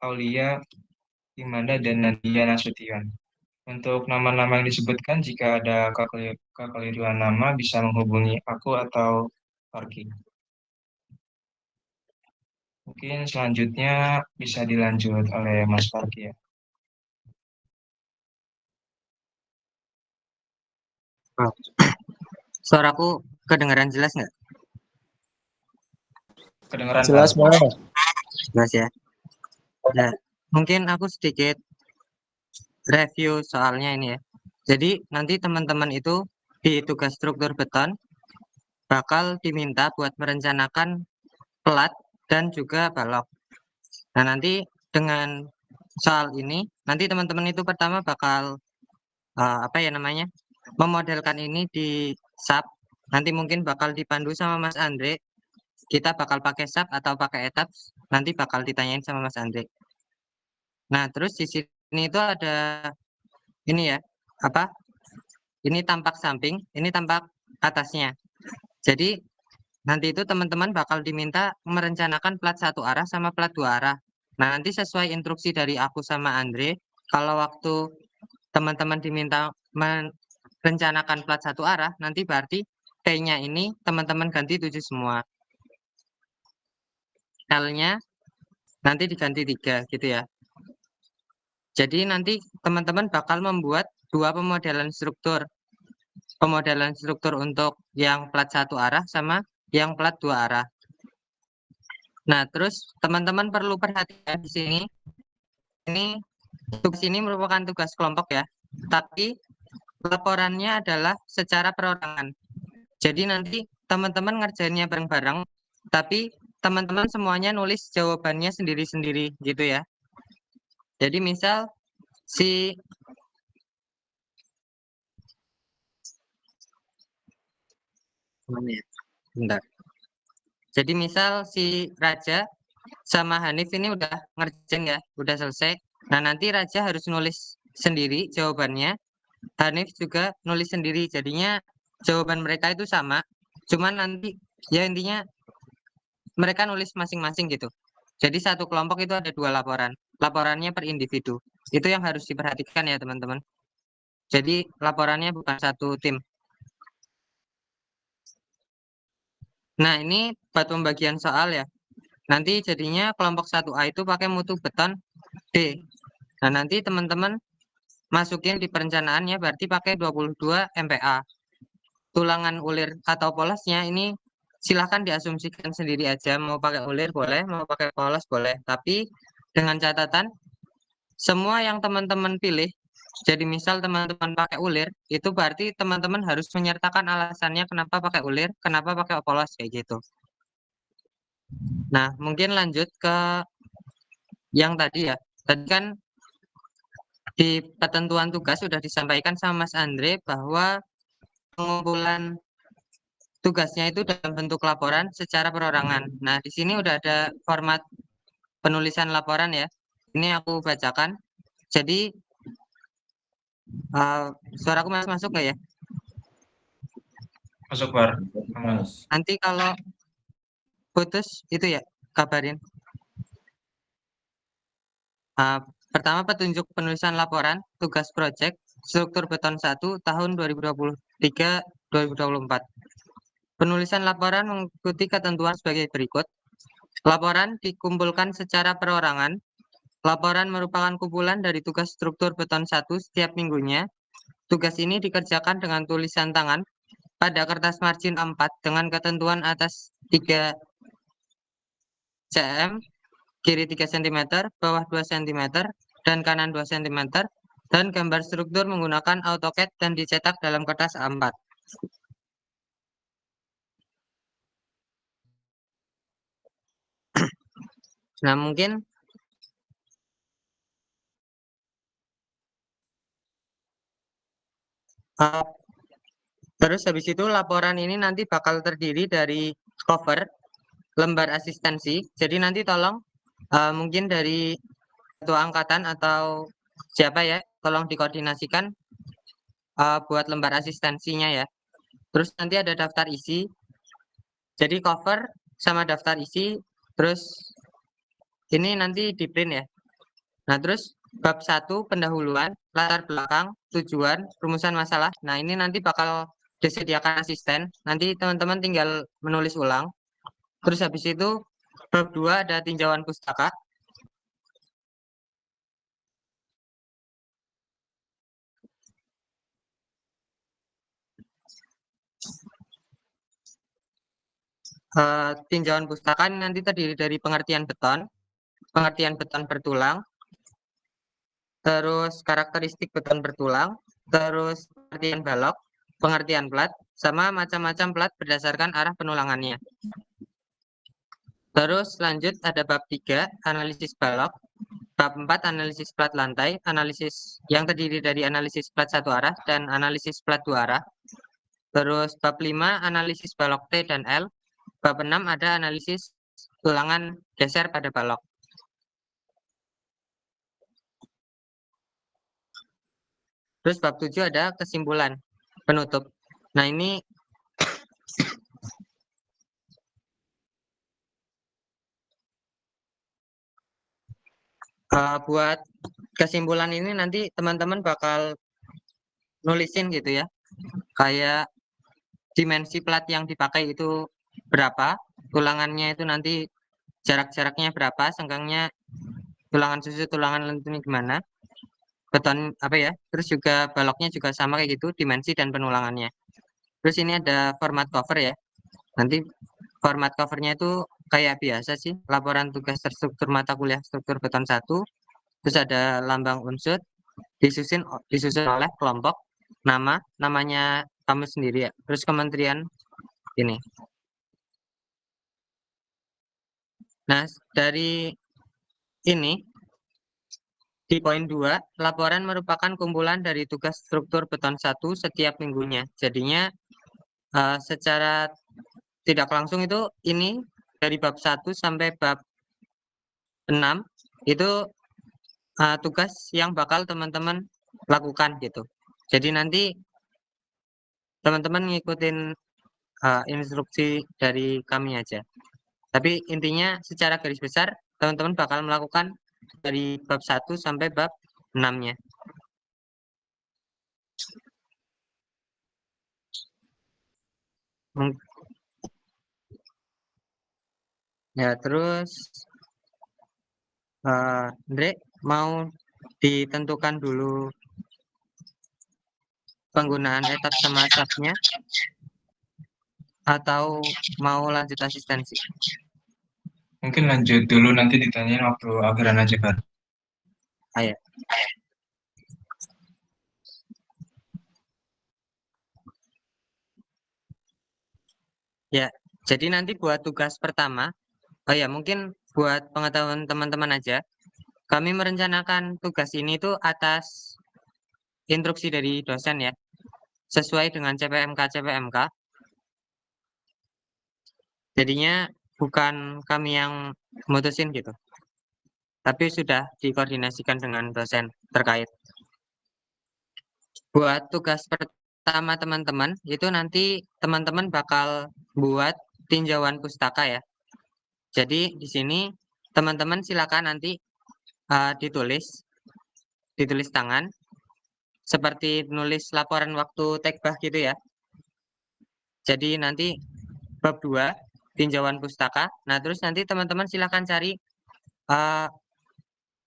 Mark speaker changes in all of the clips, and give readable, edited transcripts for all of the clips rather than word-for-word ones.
Speaker 1: Aulia, Imanda, dan Nadia Nasution. Untuk nama-nama yang disebutkan, jika ada kekeliruan nama, bisa menghubungi aku atau Farki. Mungkin selanjutnya bisa dilanjut oleh Mas Farki ya.
Speaker 2: Oh, suaraku kedengaran jelas nggak?
Speaker 1: Kedengaran,
Speaker 3: Jelas
Speaker 1: Pak?
Speaker 3: banget.
Speaker 2: Jelas ya. Nah, mungkin aku sedikit review soalnya ini ya. Jadi nanti teman-teman itu di tugas struktur beton bakal diminta buat merencanakan pelat dan juga balok. Nah, nanti dengan soal ini, nanti teman-teman itu pertama bakal apa ya namanya, memodelkan ini di SAP. Nanti mungkin bakal dipandu sama Mas Andre. Kita bakal pakai SAP atau pakai ETABS. Nanti bakal ditanyain sama Mas Andre. Nah, terus di sini itu ada ini ya, apa? Ini tampak samping, ini tampak atasnya. Jadi nanti itu teman-teman bakal diminta merencanakan plat satu arah sama plat dua arah. Nah, nanti sesuai instruksi dari aku sama Andre, kalau waktu teman-teman diminta merencanakan plat satu arah, nanti berarti T-nya ini teman-teman ganti 7 semua. L-nya nanti diganti 3 gitu ya. Jadi nanti teman-teman bakal membuat dua pemodelan struktur. Pemodelan struktur untuk yang plat satu arah sama yang plat dua arah. Nah, terus teman-teman perlu perhatikan di sini. Ini tugas ini merupakan tugas kelompok ya. Tapi laporannya adalah secara perorangan. Jadi nanti teman-teman ngerjainnya bareng-bareng, tapi teman-teman semuanya nulis jawabannya sendiri-sendiri gitu ya. Jadi misal si mana ya? Bentar. Jadi misal si Raja sama Hanif ini udah ngerjain ya, udah selesai. Nah, nanti Raja harus nulis sendiri jawabannya. Hanif juga nulis sendiri. Jadinya jawaban mereka itu sama. Cuman nanti ya intinya mereka nulis masing-masing gitu. Jadi satu kelompok itu ada dua laporan. Laporannya per individu. Itu yang harus diperhatikan ya teman-teman. Jadi laporannya bukan satu tim. Nah, ini buat pembagian soal ya. Nanti jadinya kelompok 1A itu pakai mutu beton D. Nah, nanti teman-teman masukin di perencanaannya berarti pakai 22 MPa. Tulangan ulir atau polosnya ini silahkan diasumsikan sendiri aja. Mau pakai ulir boleh, mau pakai polos boleh. Tapi dengan catatan semua yang teman-teman pilih, jadi misal teman-teman pakai ulir, itu berarti teman-teman harus menyertakan alasannya kenapa pakai ulir, kenapa pakai polos kayak gitu. Nah, mungkin lanjut ke yang tadi ya. Tadi kan di ketentuan tugas sudah disampaikan sama Mas Andre bahwa pengumpulan tugasnya itu dalam bentuk laporan secara perorangan. Nah, di sini udah ada format penulisan laporan ya. Ini aku bacakan. Jadi suaraku masuk nggak ya?
Speaker 1: Masuk, Bar. Aman.
Speaker 2: Nanti kalau putus itu ya kabarin. Pertama petunjuk penulisan laporan tugas proyek struktur beton 1 tahun 2023-2024. Penulisan laporan mengikuti ketentuan sebagai berikut. Laporan dikumpulkan secara perorangan. Laporan merupakan kumpulan dari tugas struktur beton 1 setiap minggunya. Tugas ini dikerjakan dengan tulisan tangan pada kertas margin A4 dengan ketentuan atas 3 cm, kiri 3 cm, bawah 2 cm, dan kanan 2 cm, dan gambar struktur menggunakan AutoCAD dan dicetak dalam kertas A4. Nah, mungkin terus habis itu laporan ini nanti bakal terdiri dari cover, lembar asistensi. Jadi nanti tolong mungkin dari ketua angkatan atau siapa ya, tolong dikoordinasikan buat lembar asistensinya ya. Terus nanti ada daftar isi. Jadi cover sama daftar isi, terus ini nanti di print ya. Nah, terus bab 1 pendahuluan, latar belakang, tujuan, rumusan masalah. Nah, ini nanti bakal disediakan asisten. Nanti teman-teman tinggal menulis ulang. Terus habis itu bab 2 ada tinjauan pustaka. Tinjauan pustaka ini nanti terdiri dari pengertian beton bertulang, terus karakteristik beton bertulang, terus pengertian balok, pengertian plat, sama macam-macam plat berdasarkan arah penulangannya. Terus lanjut ada bab 3, analisis balok, bab 4, analisis plat lantai, analisis yang terdiri dari analisis plat satu arah dan analisis plat dua arah. Terus bab 5, analisis balok T dan L, bab 6 ada analisis tulangan geser pada balok. Terus bab 7 ada kesimpulan penutup. Nah, ini buat kesimpulan ini nanti teman-teman bakal nulisin gitu ya. Kayak dimensi plat yang dipakai itu berapa, tulangannya itu nanti jarak-jaraknya berapa, senggangnya tulangan susu, tulangan lentur gimana, beton apa ya, terus juga baloknya juga sama kayak gitu, dimensi dan penulangannya. Terus ini ada format cover ya, nanti format covernya itu kayak biasa sih, laporan tugas terstruktur mata kuliah struktur beton 1, terus ada lambang unsur, disusun oleh kelompok, namanya kamu sendiri ya, terus kementerian ini. Nah, dari ini di poin 2, laporan merupakan kumpulan dari tugas struktur beton 1 setiap minggunya. Jadinya secara tidak langsung itu ini dari bab 1 sampai bab 6 itu tugas yang bakal teman-teman lakukan gitu. Jadi nanti teman-teman ngikutin instruksi dari kami aja. Tapi intinya secara garis besar teman-teman bakal melakukan dari bab 1 sampai bab 6-nya. Ya, terus Andre mau ditentukan dulu penggunaan etap sama asapnya atau mau lanjut asistensi?
Speaker 1: Mungkin lanjut dulu nanti ditanyain waktu akhiran aja kan.
Speaker 2: Ayo. Ya, jadi nanti buat tugas pertama, oh ya mungkin buat pengetahuan teman-teman aja, kami merencanakan tugas ini tuh atas instruksi dari dosen ya, sesuai dengan CPMK. Jadinya bukan kami yang mutusin gitu, tapi sudah dikoordinasikan dengan dosen terkait. Buat tugas pertama teman-teman, itu nanti teman-teman bakal buat tinjauan pustaka ya. Jadi di sini teman-teman silakan nanti ditulis tangan, seperti nulis laporan waktu tekbah gitu ya. Jadi nanti bab 2, tinjauan pustaka. Nah, terus nanti teman-teman silakan cari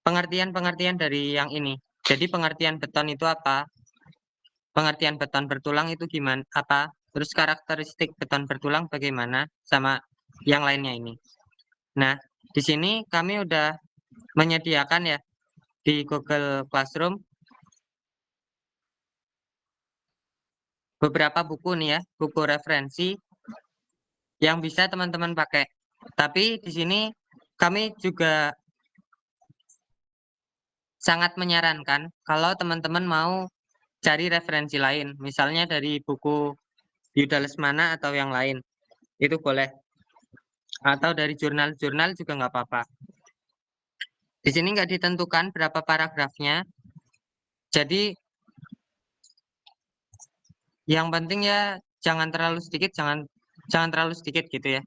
Speaker 2: pengertian-pengertian dari yang ini. Jadi pengertian beton itu apa? Pengertian beton bertulang itu gimana? Apa? Terus karakteristik beton bertulang bagaimana? Sama yang lainnya ini. Nah, di sini kami udah menyediakan ya di Google Classroom beberapa buku nih ya, buku referensi yang bisa teman-teman pakai. Tapi di sini kami juga sangat menyarankan kalau teman-teman mau cari referensi lain, misalnya dari buku Yuda Lesmana atau yang lain, itu boleh. Atau dari jurnal-jurnal juga nggak apa-apa. Di sini nggak ditentukan berapa paragrafnya, jadi yang penting ya jangan terlalu sedikit, jangan terlalu sedikit gitu ya.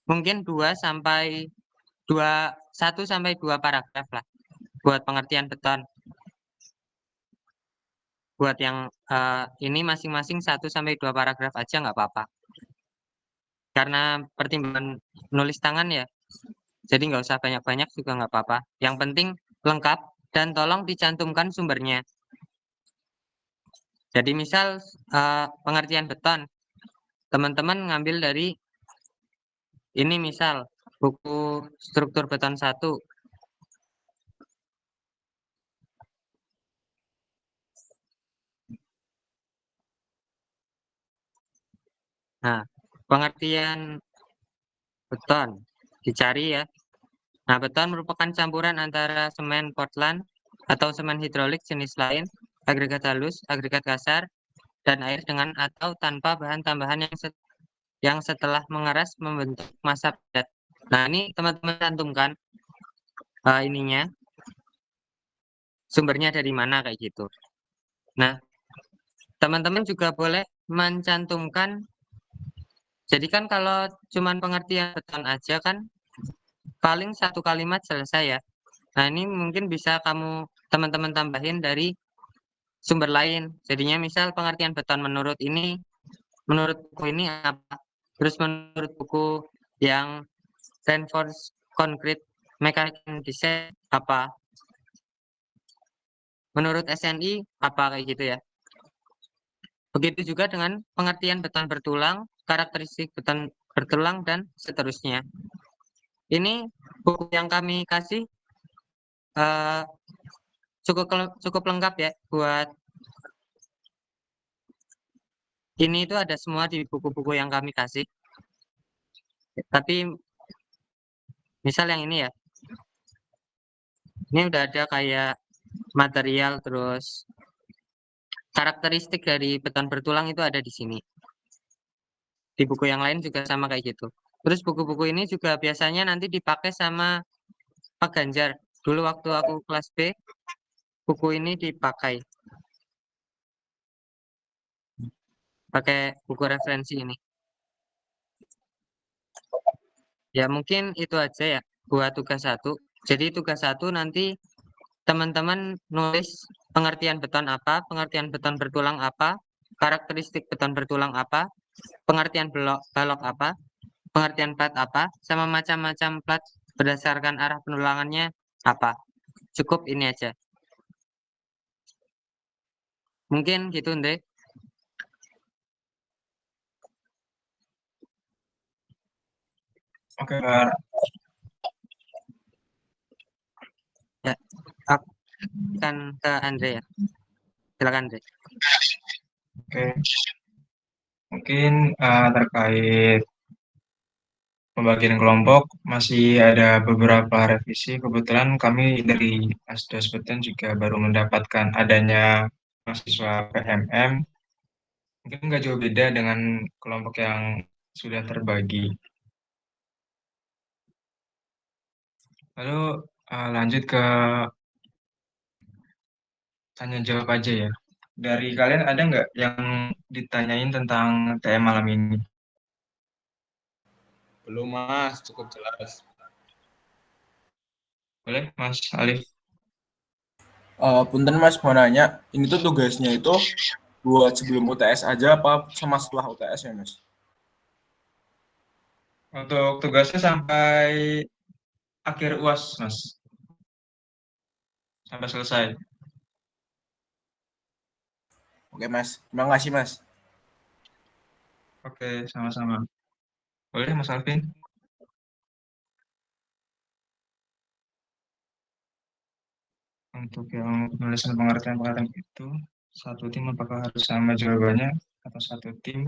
Speaker 2: Mungkin 1 sampai 2 paragraf lah. buat pengertian beton. Buat yang ini masing-masing 1-2 paragraf aja nggak apa-apa. Karena pertimbangan nulis tangan ya, jadi nggak usah banyak-banyak juga nggak apa-apa. Yang penting lengkap dan tolong dicantumkan sumbernya. Jadi misal pengertian beton, teman-teman ngambil dari ini misal buku struktur beton 1. Nah, pengertian beton dicari ya. Nah, beton merupakan campuran antara semen Portland atau semen hidrolik jenis lain, agregat halus, agregat kasar, dan air dengan atau tanpa bahan tambahan yang setelah mengeras membentuk massa padat. Nah, ini teman-teman cantumkan ininya, sumbernya dari mana kayak gitu. Nah, teman-teman juga boleh mencantumkan, jadi kan kalau cuman pengertian beton aja kan paling 1 kalimat selesai ya. Nah, ini mungkin bisa teman-teman tambahin dari sumber lain. Jadinya misal pengertian beton menurut buku ini apa? Terus menurut buku yang Reinforced Concrete Mechanical Design apa? Menurut SNI apa kayak gitu ya. Begitu juga dengan pengertian beton bertulang, karakteristik beton bertulang, dan seterusnya. Ini buku yang kami kasih eh, cukup lengkap ya buat ini, itu ada semua di buku-buku yang kami kasih. Tapi misal yang ini ya, ini udah ada kayak material terus karakteristik dari beton bertulang itu ada di sini. Di buku yang lain juga sama kayak gitu. Terus buku-buku ini juga biasanya nanti dipakai sama Pak Ganjar. Dulu waktu aku kelas B, buku ini dipakai. Pakai buku referensi ini. Ya mungkin itu aja ya buat tugas 1. Jadi tugas 1 nanti teman-teman nulis pengertian beton apa, pengertian beton bertulang apa, karakteristik beton bertulang apa, pengertian balok apa, pengertian plat apa, sama macam-macam plat berdasarkan arah penulangannya apa. Cukup ini aja. Mungkin gitu, Ndre.
Speaker 1: Oke, Kak.
Speaker 2: Ya, aku akan ke Andre ya. Silakan, Andre.
Speaker 1: Oke. Mungkin terkait pembagian kelompok masih ada beberapa revisi. Kebetulan kami dari Asdos Beten juga baru mendapatkan adanya mahasiswa PMM. Mungkin nggak jauh beda dengan kelompok yang sudah terbagi. Lalu lanjut ke tanya jawab aja ya. Dari kalian ada nggak yang ditanyain tentang TM malam ini?
Speaker 3: Belum Mas, cukup jelas.
Speaker 1: Boleh, Mas Alif?
Speaker 3: Punten Mas, mau nanya, ini tuh tugasnya itu buat sebelum UTS aja apa sama setelah UTS ya Mas?
Speaker 1: Untuk tugasnya sampai akhir UAS, Mas. Sampai selesai.
Speaker 3: Oke Mas, terima kasih Mas.
Speaker 1: Oke, sama-sama. Boleh, Mas Alvin? Untuk yang penulisan pengertian-pengertian itu, satu tim apakah harus sama jawabannya atau satu tim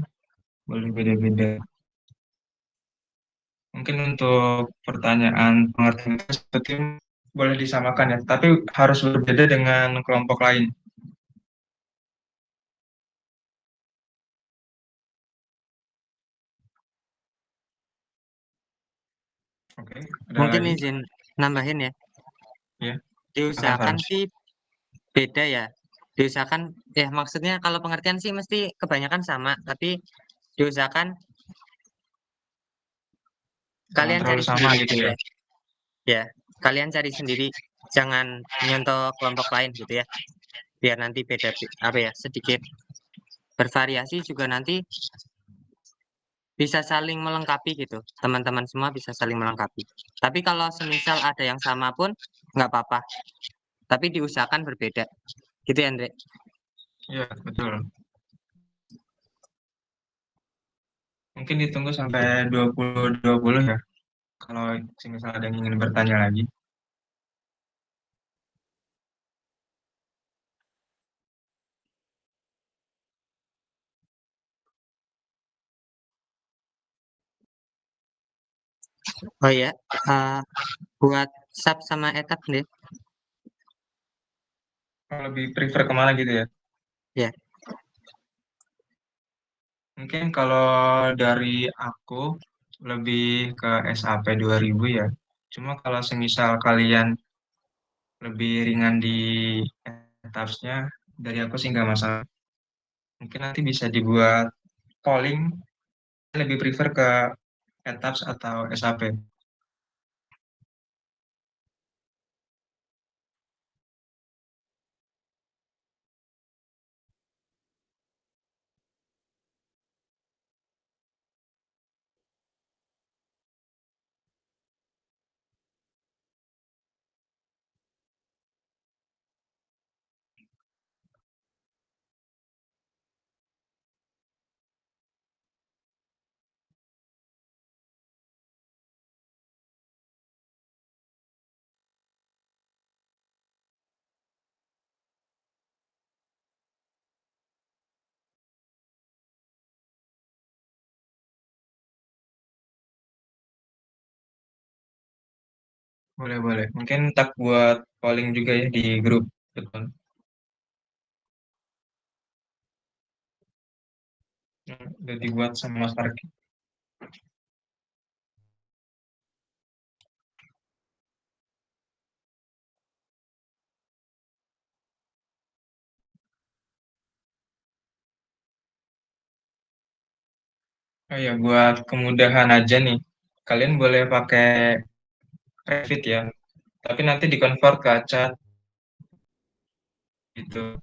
Speaker 1: boleh beda-beda? Mungkin untuk pertanyaan pengertian itu satu tim boleh disamakan ya, tapi harus berbeda dengan kelompok lain. Oke, ada
Speaker 2: Mungkin
Speaker 1: lagi?
Speaker 2: izin nambahin ya.
Speaker 1: Ya, silakan
Speaker 2: Diusahakan
Speaker 1: Fans.
Speaker 2: sih beda ya. Diusahakan ya, maksudnya kalau pengertian sih mesti kebanyakan sama, tapi diusahakan
Speaker 1: Jangan
Speaker 2: kalian
Speaker 1: terlalu
Speaker 2: cari
Speaker 1: sama
Speaker 2: sendiri
Speaker 1: gitu
Speaker 2: aja.
Speaker 1: ya.
Speaker 2: Ya, kalian cari sendiri jangan nyontoh kelompok lain gitu ya. Biar nanti beda apa ya, sedikit bervariasi juga nanti bisa saling melengkapi gitu. Teman-teman semua bisa saling melengkapi. Tapi kalau semisal ada yang sama pun nggak apa-apa. Tapi diusahakan berbeda. Gitu ya, Andre?
Speaker 1: Iya, betul. Mungkin ditunggu sampai 2020 ya, kalau misalnya ada yang ingin bertanya lagi.
Speaker 2: Oh iya, eh, buat sub sama etap nih.
Speaker 1: Kalau lebih prefer kemana gitu ya?
Speaker 2: Ya,
Speaker 1: Mungkin kalau dari aku lebih ke SAP 2000 ya. Cuma kalau semisal kalian lebih ringan di etapsnya, dari aku sih nggak masalah. Mungkin nanti bisa dibuat polling, lebih prefer ke etaps atau SAP. Boleh, boleh. Mungkin tak buat polling juga ya di grup. Betul. Udah dibuat sama Mas Arki. Oh ya, buat kemudahan aja nih. Kalian boleh pakai Revit ya. Tapi nanti di-convert ke Acad gitu.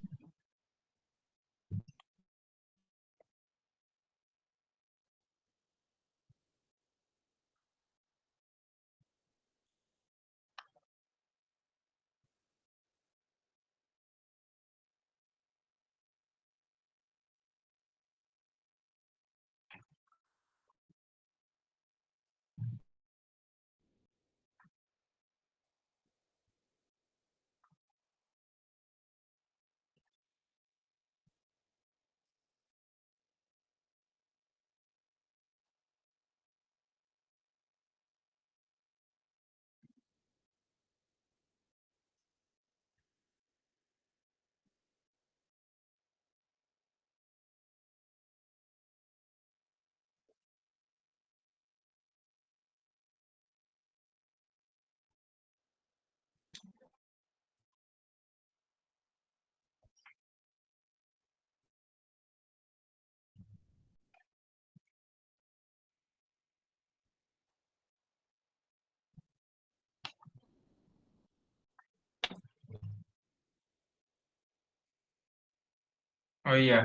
Speaker 1: Oh iya,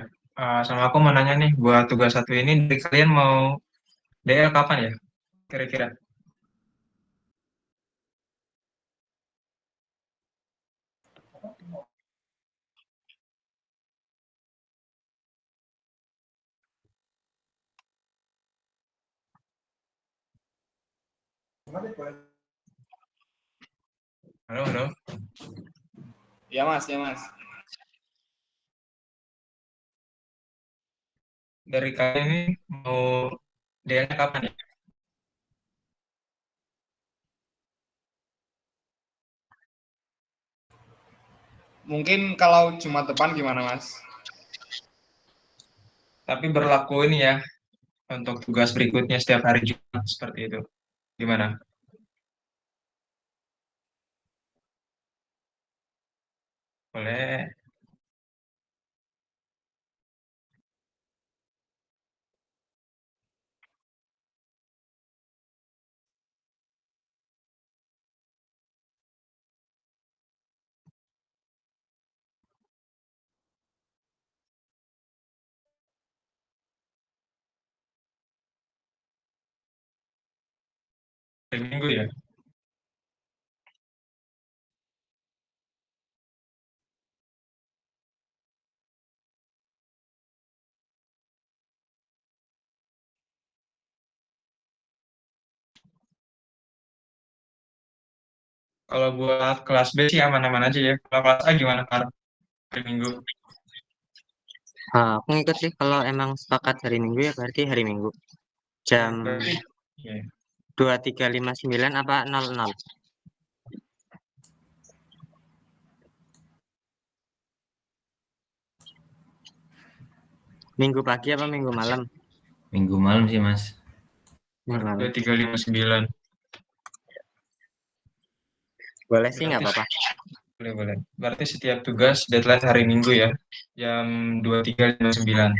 Speaker 1: sama aku mau nanya nih, buat tugas satu ini dari kalian mau DL kapan ya? Kira-kira. Halo, halo.
Speaker 3: Ya Mas, ya Mas.
Speaker 1: Dari kalian ini mau DL-nya kapan ya?
Speaker 3: Mungkin kalau Jumat depan gimana Mas?
Speaker 1: Tapi berlaku ini ya, untuk tugas berikutnya setiap hari Jumat seperti itu. Gimana? Boleh. hari Minggu ya. Kalau buat kelas B sih aman-aman aja ya. Kalau kelas A gimana, Kak? Hari Minggu.
Speaker 2: Aku ngikut sih kalau emang sepakat hari Minggu ya berarti hari Minggu. Jam
Speaker 1: Berarti, ya.
Speaker 2: 23.59 apa 00? Minggu pagi apa minggu malam?
Speaker 4: Minggu malam sih, Mas.
Speaker 2: Minggu malam.
Speaker 1: 23.59.
Speaker 2: Boleh sih nggak apa-apa.
Speaker 1: Boleh, boleh. Berarti setiap tugas deadline hari Minggu ya, jam 23.59.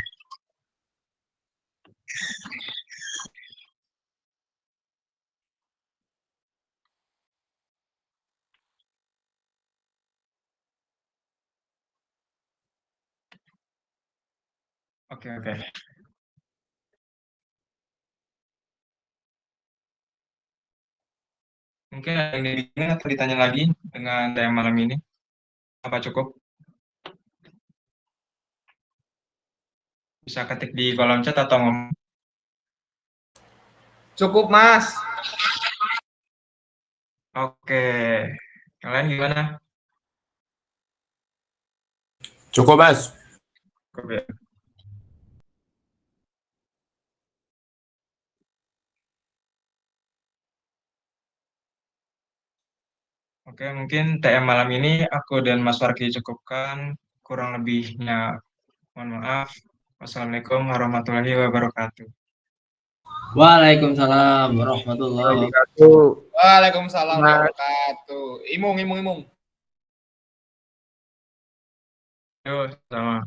Speaker 1: Oke, oke. Mungkin ada yang dibingungin atau ditanya lagi dengan tema malam ini? Apa cukup? Bisa ketik di kolom chat atau ngomong.
Speaker 3: Cukup, Mas.
Speaker 1: Oke. Kalian gimana?
Speaker 5: Cukup, Mas.
Speaker 1: Cukup ya? Oke, mungkin TM malam ini aku dan Mas Farki cukupkan. Kurang lebihnya mohon maaf. Wassalamualaikum warahmatullahi wabarakatuh.
Speaker 4: Waalaikumsalam warahmatullahi wabarakatuh.
Speaker 3: Waalaikumsalam warahmatullahi wabarakatuh. Imung.
Speaker 1: Yuk, sama.